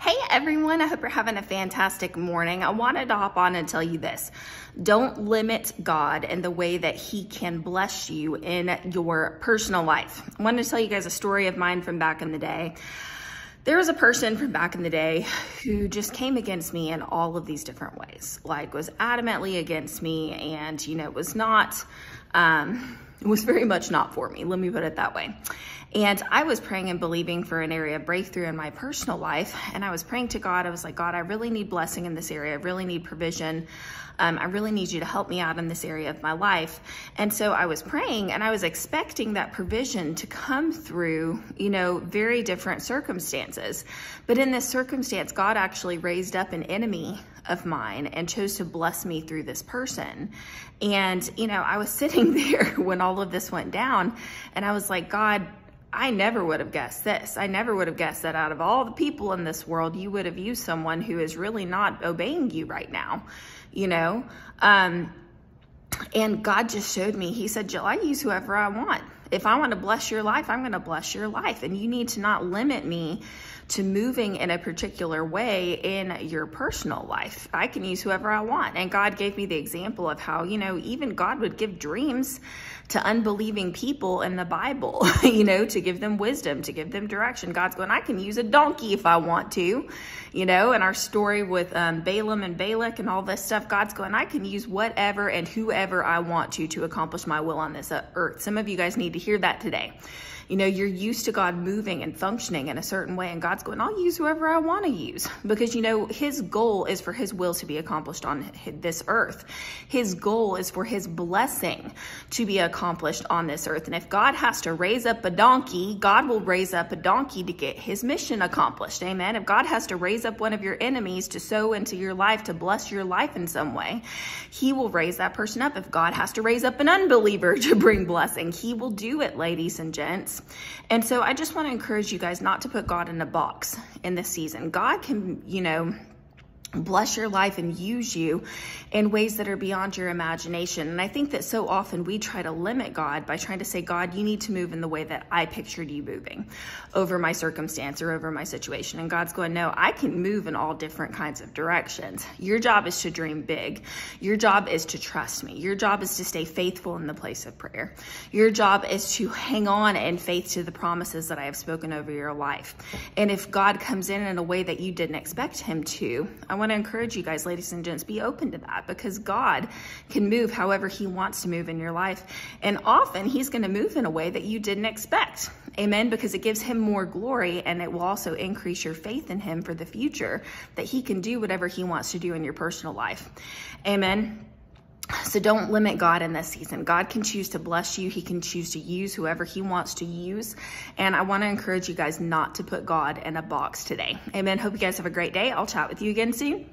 Hey everyone, I hope you're having a fantastic morning. I wanted to hop on and tell you this. Don't limit God in the way that he can bless you in your personal life. I wanted to tell you guys a story of mine from back in the day. There was a person from back in the day who just came against me in all of these different ways, like was adamantly against me and, was not, it was very much not for me. Let me put it that way. And I was praying and believing for an area of breakthrough in my personal life. And I was praying to God. I was like, God, I really need blessing in this area. I really need provision. I really need you to help me out in this area of my life. And so I was praying and I was expecting that provision to come through, very different circumstances. But in this circumstance, God actually raised up an enemy of mine and chose to bless me through this person. And, I was sitting there when all of this went down and I was like, God, I never would have guessed this. I never would have guessed that out of all the people in this world, you would have used someone who is really not obeying you right now, and God just showed me, he said, Jill, I use whoever I want. If I want to bless your life, I'm going to bless your life. And you need to not limit me to moving in a particular way in your personal life. I can use whoever I want. And God gave me the example of how, even God would give dreams to unbelieving people in the Bible, to give them wisdom, to give them direction. God's going, I can use a donkey if I want to, in our story with Balaam and Balak and all this stuff, God's going, I can use whatever and whoever I want to accomplish my will on this earth. Some of you guys need to hear that today. You're used to God moving and functioning in a certain way, and God's going, I'll use whoever I want to use, because, his goal is for his will to be accomplished on this earth. His goal is for his blessing to be accomplished on this earth. And if God has to raise up a donkey, God will raise up a donkey to get his mission accomplished. Amen. If God has to raise up one of your enemies to sow into your life, to bless your life in some way, he will raise that person up. If God has to raise up an unbeliever to bring blessing, he will do it, ladies and gents. And so I just want to encourage you guys not to put God in a box in this season. God can, bless your life and use you in ways that are beyond your imagination. And I think that so often we try to limit God by trying to say, God, you need to move in the way that I pictured you moving over my circumstance or over my situation. And God's going, no, I can move in all different kinds of directions. Your job is to dream big. Your job is to trust me. Your job is to stay faithful in the place of prayer. Your job is to hang on in faith to the promises that I have spoken over your life. And if God comes in a way that you didn't expect him to, I want to encourage you guys, ladies and gents, be open to that, because God can move however he wants to move in your life. And often he's going to move in a way that you didn't expect. Amen. Because it gives him more glory, and it will also increase your faith in him for the future, that he can do whatever he wants to do in your personal life. Amen. So don't limit God in this season. God can choose to bless you. He can choose to use whoever he wants to use. And I want to encourage you guys not to put God in a box today. Amen. Hope you guys have a great day. I'll chat with you again soon.